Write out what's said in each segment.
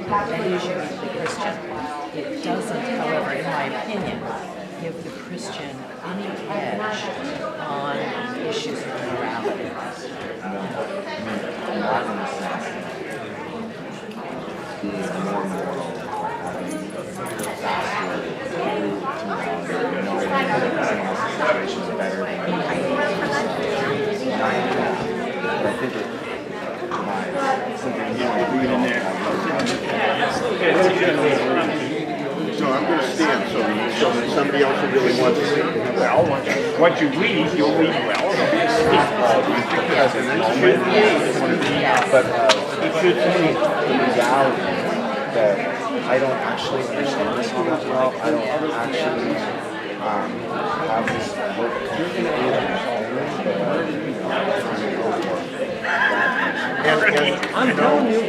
usually Christian. It doesn't, however, in my opinion, give the Christian any edge on issues of morality. Not in the sense being more moral or having faster route to knowing that someone's situation is better than not in that. But I think it provides something more real. So I'm going to stand so that somebody else who really wants to sit. Well, once you leave, you'll leave well. But it should be the reality that I don't actually understand this all that well. I don't actually have this work I'm telling you,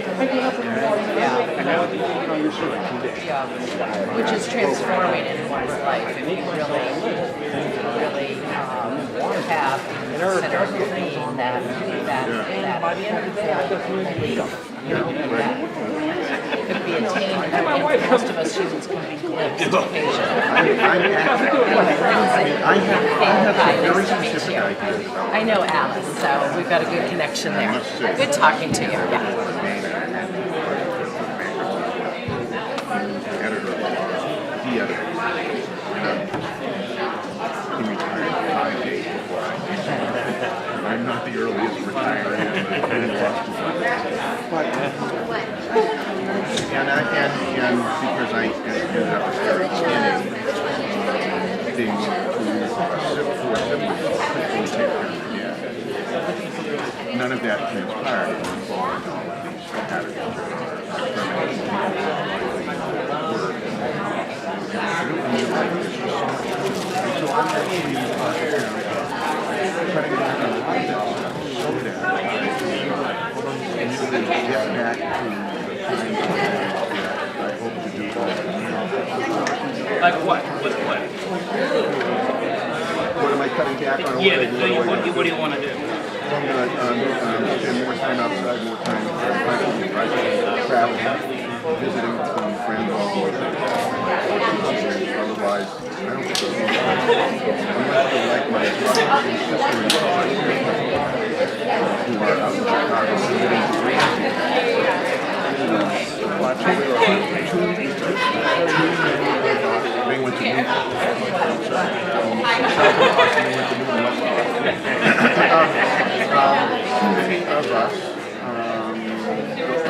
Which is transforming in one's life if you really have considered being that belief. Could be attained. Most of us humans can be glimpsed occasionally. Nice to meet you. I know Alice, so we've got a good connection there. Good talking to you. Yeah. He retired 5 days before I did. I'm not the earliest retiree, and because I ended up very skinny, things to 4 siblings quickly take care of again. None of that transpired in all of these attitudes. I don't feel like this was so much. So I'm actually trying to get back on the line so that I can get back to the kind of I hope to do. like what? What am I cutting back on? Yeah, what do you want to do? I'm going to spend more time outside, more time traveling, visiting some friends all over. Otherwise, I don't think it'll be unless they like my brother and sister-in-law who are out in Chicago visiting the they went to New York. Too many of us are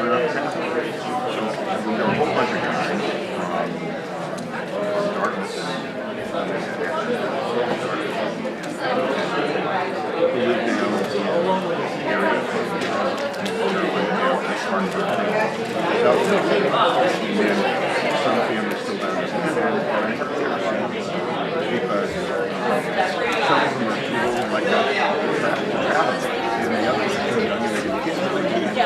not Catholics. So we have a whole bunch of guys. Dartmouth. Who live down in the area. And then some families still down in because some of them are too old like us to travel. And the others are too young and they can get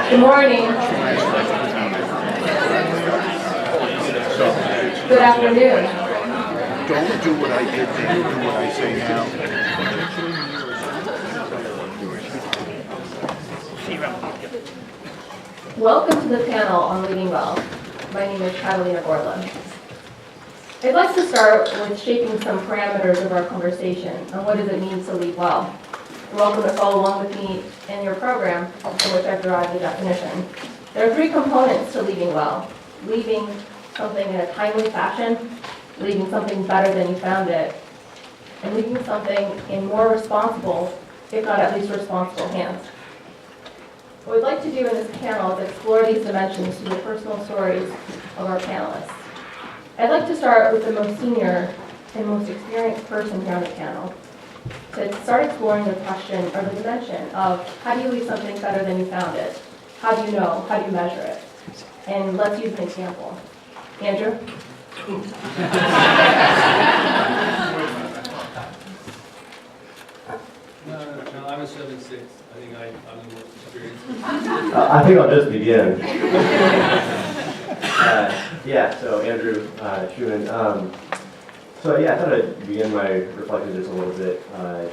Good morning. Good afternoon. Don't do what I did then, do what I say now. Welcome to the panel on leading well. My name is Catalina Borla. I'd like to start with shaping some parameters of our conversation on what does it mean to lead well. You're welcome to follow along with me in your program, from which I've derived the definition. There are three components to leading well: leaving something in a timely fashion, leaving something better than you found it, and leaving something in more responsible, if not at least responsible, hands. What we'd like to do in this panel is explore these dimensions through the personal stories of our panelists. I'd like to start with the most senior and most experienced person here on the panel to start exploring the question or the dimension of how do you leave something better than you found it? How do you know? How do you measure it? And let's use an example. Andrew? No, I'm a 7'6". I think I'm the most experienced. I think I'll just begin. So Andrew Schumann. So I thought I'd begin my reflection just a little bit,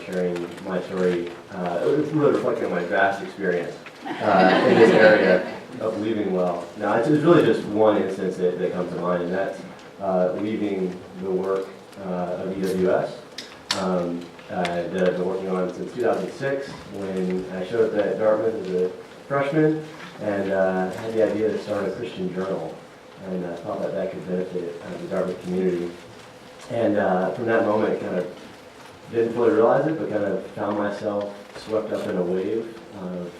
sharing my story. It's really reflecting on my vast experience in this area of leaving well. Now, it's really just one instance that comes to mind, and that's leaving the work of EWS that I've been working on since 2006, when I showed up at Dartmouth as a freshman and had the idea to start a Christian journal, and I thought that could benefit the Dartmouth community. And from that moment, I kind of didn't fully realize it, but kind of found myself swept up in a wave of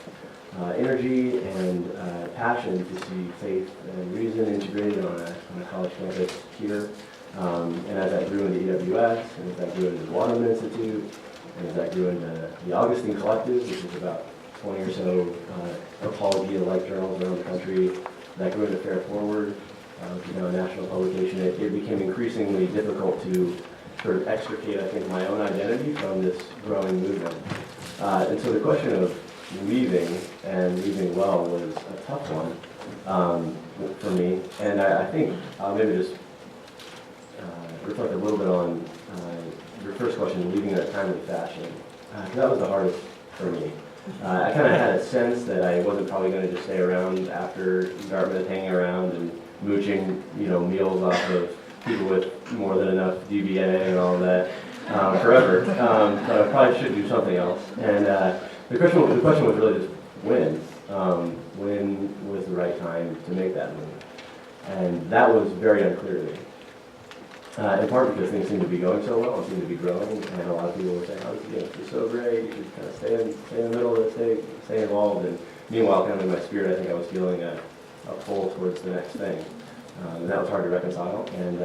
energy and passion to see faith and reason integrated on a college campus here. And as I grew into EWS, and as I grew into the Waterman Institute, and as I grew into the Augustine Collective, which is about 20 or so apologia-like journals around the country, as I grew into Fair Forward, which is now a national publication, it became increasingly difficult to sort of extricate, I think, my own identity from this growing movement. And so the question of leaving and leaving well was a tough one for me. And I think I'll maybe just reflect a little bit on your first question, leaving in a timely fashion. That was the hardest for me. I kind of had a sense that I wasn't probably going to just stay around after Dartmouth, hanging around and mooching, meals off of people with more than enough DBA and all that forever. So I probably should do something else. And the question was really just when. When was the right time to make that move? And that was very unclear to me. In part because things seemed to be going so well and seemed to be growing, and a lot of people were saying, "Oh, this is so great! You should kind of stay in the middle of it, stay involved." And meanwhile, kind of in my spirit, I think I was feeling a pull towards the next thing, and that was hard to reconcile. And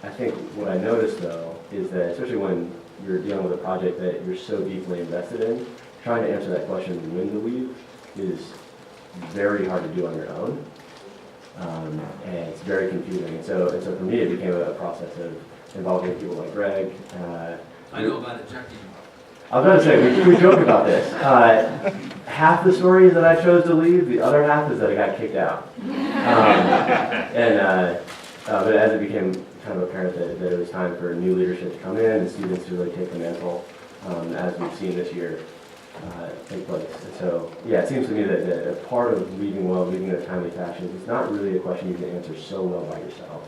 I think what I noticed though is that, especially when you're dealing with a project that you're so deeply invested in, trying to answer that question when to leave is very hard to do on your own. And it's very confusing. And so for me, it became a process of involving people like Greg. I know about ejecting. I was going to say, we joke about this. Half the story is that I chose to leave, the other half is that I got kicked out. But as it became kind of apparent that it was time for new leadership to come in and students to really take the mantle, as we've seen this year take place. And so, it seems to me that a part of leaving well, leaving in a timely fashion, is not really a question you can answer so well by yourself.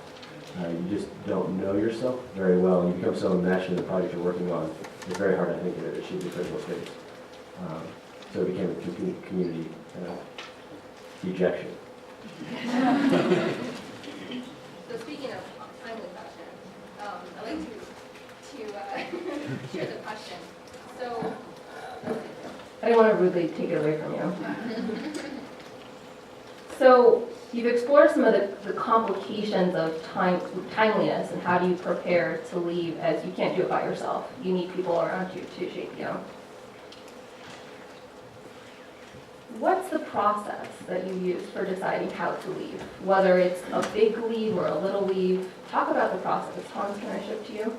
You just don't know yourself very well, and you become so enmeshed in the project you're working on. It's very hard, I think, to achieve the critical space. So it became a community ejection. So speaking of timely fashion, I'd like to share the question. So I didn't want to rudely take it away from you. So you've explored some of the complications of timeliness and how do you prepare to leave, as you can't do it by yourself. You need people around you to shape you. What's the process that you use for deciding how to leave? Whether it's a big leave or a little leave, talk about the process. Hans, can I shift to you?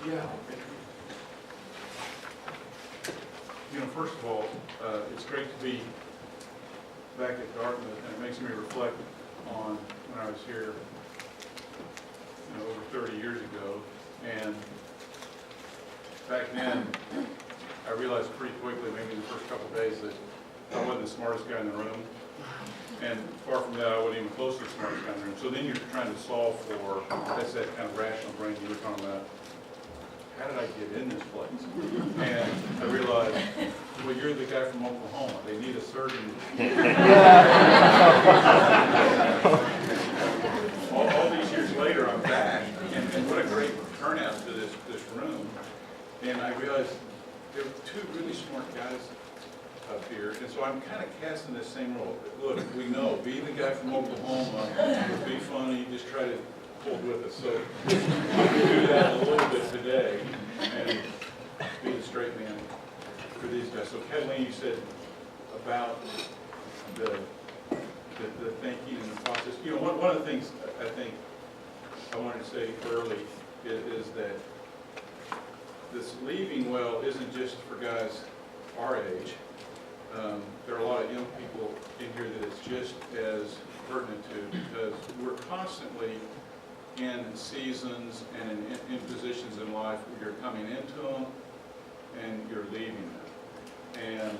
Yeah. First of all, it's great to be back at Dartmouth, and it makes me reflect on when I was here 30 years ago, and back then, I realized pretty quickly, maybe the first couple of days, that I wasn't the smartest guy in the room. And far from that, I wasn't even close to the smartest guy in the room. So then you're trying to solve for, that's that kind of rational brain you were talking about. How did I get in this place? And I realized, well, you're the guy from Oklahoma. They need a certain... all these years later, I'm back, and what a great turnout to this room. And I realized there were two really smart guys up here, and so I'm kind of casting this same role. Look, we know, be the guy from Oklahoma, be funny, just try to hold with us. So I'm going to do that a little bit today, and be the straight man for these guys. So Kathleen, you said about the thinking and the process. You know, one of the things I think I wanted to say early is that this leaving well isn't just for guys our age. There are a lot of young people in here that it's just as pertinent to, because we're constantly in seasons and in positions in life where you're coming into them and you're leaving them. And